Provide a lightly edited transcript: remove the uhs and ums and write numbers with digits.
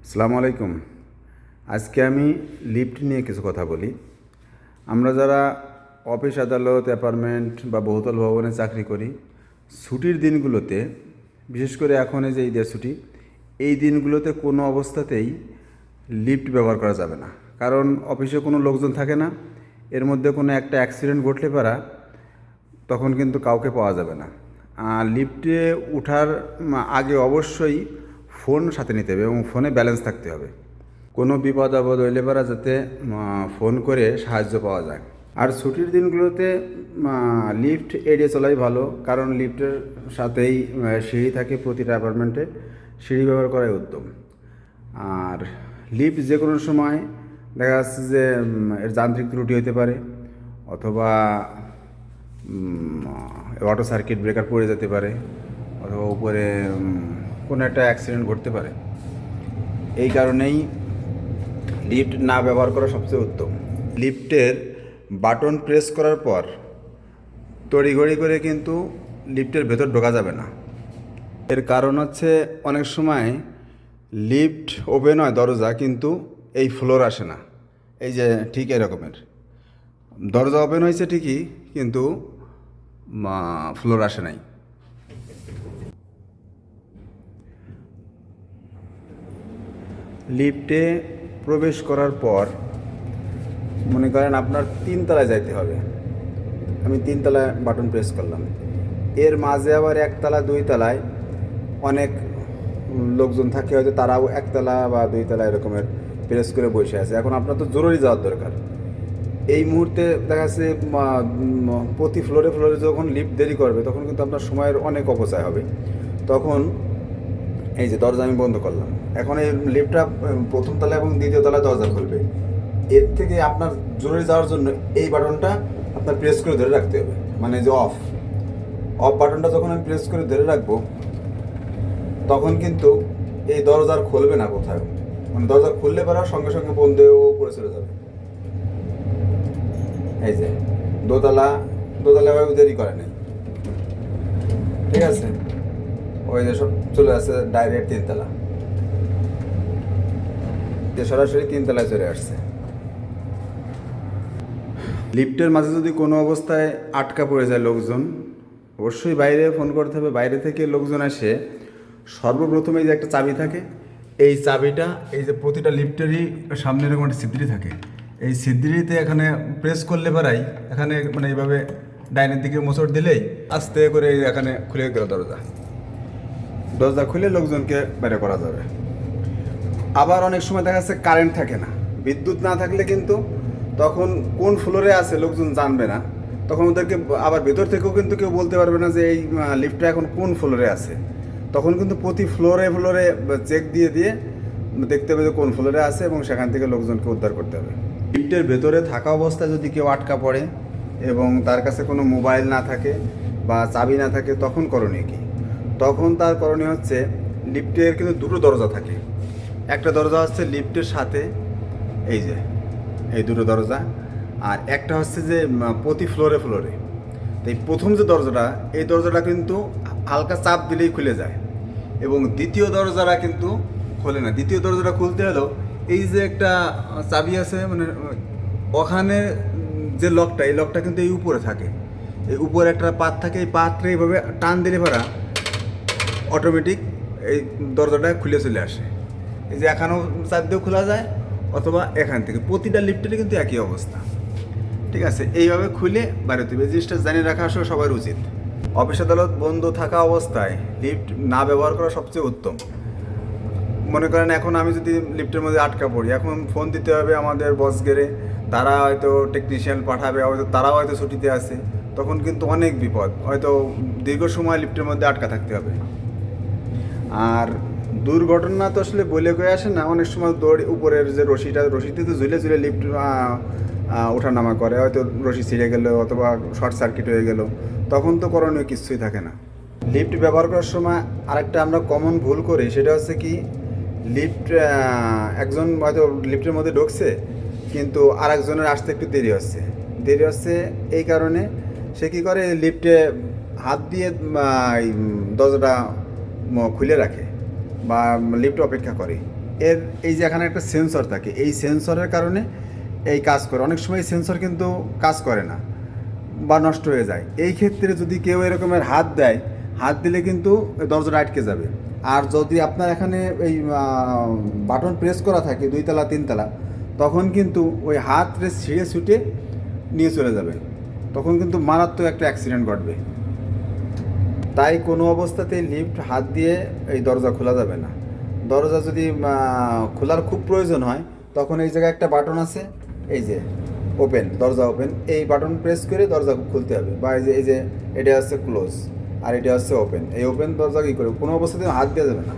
আসসালামু আলাইকুম। আজকে আমি লিফট নিয়ে কিছু কথা বলি। আমরা যারা অফিস আদালত অ্যাপার্টমেন্ট বা বহুতল ভবনে চাকরি করি, ছুটির দিনগুলোতে, বিশেষ করে এখন এই যে ঈদের ছুটি, এই দিনগুলোতে কোনো অবস্থাতেই লিফট ব্যবহার করা যাবে না। কারণ অফিসে কোনো লোকজন থাকে না, এর মধ্যে কোনো একটা অ্যাক্সিডেন্ট ঘটলে পারা তখন কিন্তু কাউকে পাওয়া যাবে না। আর লিফটে ওঠার আগে অবশ্যই ফোন সাথে নিতে হবে এবং ফোনে ব্যালেন্স থাকতে হবে। কোনো বিপদ আপদ হইলে পারা যাতে ফোন করে সাহায্য পাওয়া যায়। আর ছুটির দিনগুলোতে লিফট এড়িয়ে চলাই ভালো, কারণ লিফটের সাথেই সিঁড়ি থাকে প্রতিটা অ্যাপার্টমেন্টে, সিঁড়ি ব্যবহার করাই উত্তম। আর লিফট যে কোনো সময় দেখা যাচ্ছে যে এর যান্ত্রিক ত্রুটি হতে পারে, অথবা অটো সার্কিট ব্রেকার পড়ে যেতে পারে, অথবা উপরে কোনো একটা অ্যাক্সিডেন্ট ঘটতে পারে। এই কারণেই লিফট না ব্যবহার করা সবচেয়ে উত্তম। লিফটের বাটন প্রেস করার পর তড়িঘড়ি করে কিন্তু লিফটের ভেতর ঢোকা যাবে না। এর কারণ হচ্ছে অনেক সময় লিফট ওপেন হয় দরজা, কিন্তু এই ফ্লোর আসে না। এই যে ঠিক এরকমের দরজা ওপেন হয়েছে ঠিকই, কিন্তু ফ্লোর আসে নাই। লিফটে প্রবেশ করার পর মনে করেন আপনার 3 তলায় যাইতে হবে। আমি 3 তলায় বাটন প্রেস করলাম, এর মাঝে আবার 1 তলা 2 তলায় অনেক লোকজন থাকে, হয়তো তারাও 1 তলা বা 2 তলা এরকমের প্রেস করে বসে আছে। এখন আপনার তো জরুরি যাওয়ার দরকার। এই মুহূর্তে দেখা যাচ্ছে প্রতি ফ্লোরে ফ্লোরে যখন লিফট দেরি করবে, তখন কিন্তু আপনার সময়ের অনেক অপচয় হবে। তখন এই যে দরজা আমি বন্ধ করলাম, এখন এই লিফটটা প্রথম তলা এবং দ্বিতীয় তলায় দরজা খুলবে। এর থেকে আপনার জরুরি যাওয়ার জন্য এই বাটনটা আপনার প্রেস করে ধরে রাখতে হবে, মানে যে অফ বাটনটা যখন আমি প্রেস করে ধরে রাখবো, তখন কিন্তু এই দরজার খুলবে না কোথাও, মানে দরজা খুললে পরে সঙ্গে সঙ্গে বন্ধেও পড়ে চলে যাবে। এই যে দোতলা দেরি করে নেই, ঠিক আছে। ওই যে সব চলে আসছে ডাইরেক্ট 3 তলা, যে সরাসরি 3 তলায় চলে আসছে। লিফটের মাঝে যদি কোনো অবস্থায় আটকা পড়ে যায় লোকজন, অবশ্যই বাইরে ফোন করতে হবে। বাইরে থেকে লোকজন আসে, সর্বপ্রথমে যে একটা চাবি থাকে, এই চাবিটা এই যে প্রতিটা লিফটেরই সামনে এরকম একটা ছিদ্রি থাকে, এই ছিদ্রিতে এখানে প্রেস করলে পারাই এখানে মানে এইভাবে ডাইনের দিকে মোচড় দিলেই আস্তে করে এখানে খুলে গেল দরজা খুলে লোকজনকে বের করা যাবে। আবার অনেক সময় দেখা যাচ্ছে কারেন্ট থাকে না, বিদ্যুৎ না থাকলে কিন্তু তখন কোন ফ্লোরে আছে লোকজন জানবে না। তখন ওদেরকে আবার ভেতর থেকেও কিন্তু কেউ বলতে পারবে না যে এই লিফটটা এখন কোন ফ্লোরে আছে। তখন কিন্তু প্রতি ফ্লোরে ফ্লোরে চেক দিয়ে দিয়ে দেখতে হবে যে কোন ফ্লোরে আছে, এবং সেখান থেকে লোকজনকে উদ্ধার করতে হবে। লিফটের ভেতরে থাকা অবস্থায় যদি কেউ আটকা পড়ে এবং তার কাছে কোনো মোবাইল না থাকে বা চাবি না থাকে, তখন করণীয় কী? তখন তার করণীয় হচ্ছে, লিফটের কিন্তু দুটো দরজা থাকে। একটা দরজা হচ্ছে লিফটের সাথে, এই যে এই দুটো দরজা, আর একটা হচ্ছে যে প্রতি ফ্লোরে ফ্লোরে। তো এই প্রথম যে দরজাটা, এই দরজাটা কিন্তু হালকা চাপ দিলেই খুলে যায়, এবং দ্বিতীয় দরজাটা কিন্তু খোলে না। দ্বিতীয় দরজাটা খুলতে হলেও এই যে একটা চাবি আছে, মানে ওখানে যে লকটা, এই লকটা কিন্তু এই উপরে থাকে, এই উপরে একটা পাত থাকে, এই পাতটা এইভাবে টান দিলে পারা অটোমেটিক এই দরজাটা খুলে চলে আসে। এই যে এখানেও চাপ দিয়েও খোলা যায়, অথবা এখান থেকে। প্রতিটা লিফটেরই কিন্তু একই অবস্থা, ঠিক আছে। এইভাবে খুলে বাইরে তুলবে, এই জিনিসটা জানিয়ে রাখা আসলে সবার উচিত। অফিস আদালত বন্ধ থাকা অবস্থায় লিফট না ব্যবহার করা সবচেয়ে উত্তম। মনে করেন এখন আমি যদি লিফটের মধ্যে আটকা পড়ি, এখন ফোন দিতে হবে আমাদের বসগেরে, তারা হয়তো টেকনিশিয়ান পাঠাবে, হয়তো তারাও হয়তো ছুটিতে আছে, তখন কিন্তু অনেক বিপদ, হয়তো দীর্ঘ সময় লিফটের মধ্যে আটকা থাকতে হবে। আর দুর্ঘটনা তো আসলে বলে কয়ে আসে না, অনেক সময় উপরের যে রশিতে তো ঝুলে ঝুলে লিফট ওঠানামা করে, হয়তো রশি ছিঁড়ে গেল অথবা শর্ট সার্কিট হয়ে গেল, তখন তো করণীয় কিছুই থাকে না। লিফট ব্যবহার করার সময় আরেকটা আমরা কমন ভুল করি, সেটা হচ্ছে কি, লিফট একজন হয়তো লিফটের মধ্যে ঢুকছে, কিন্তু আর একজনের আসতে একটু দেরি হচ্ছে। এই কারণে সে কী করে, লিফটে হাত দিয়ে দরজাটা খুলে রাখে বা লিফট অপেক্ষা করে। এর এই যে এখানে একটা সেন্সর থাকে, এই সেন্সরের কারণে এই কাজ করে। অনেক সময় এই সেন্সর কিন্তু কাজ করে না বা নষ্ট হয়ে যায়। এই ক্ষেত্রে যদি কেউ এরকমের হাত দেয়, হাত দিলে কিন্তু দরজাটা আটকে যাবে। আর যদি আপনার এখানে এই বাটন প্রেস করা থাকে 2 তলা 3 তলা, তখন কিন্তু ওই হাত ছিঁড়ে ছুটে নিয়ে চলে যাবে, তখন কিন্তু মারাত্মক একটা অ্যাক্সিডেন্ট ঘটবে। তাই কোনো অবস্থাতেই লিফট হাত দিয়ে এই দরজা খোলা যাবে না। দরজা যদি খোলার খুব প্রয়োজন হয়, তখন এই জায়গায় একটা বাটন আছে, এই যে ওপেন, দরজা ওপেন, এই বাটন প্রেস করে দরজা খুলতে হবে। বা এই যে এটা হচ্ছে ক্লোজ আর এটা হচ্ছে ওপেন। এই ওপেন দরজা কী করে, কোনো অবস্থাতেই হাত দেওয়া যাবে না।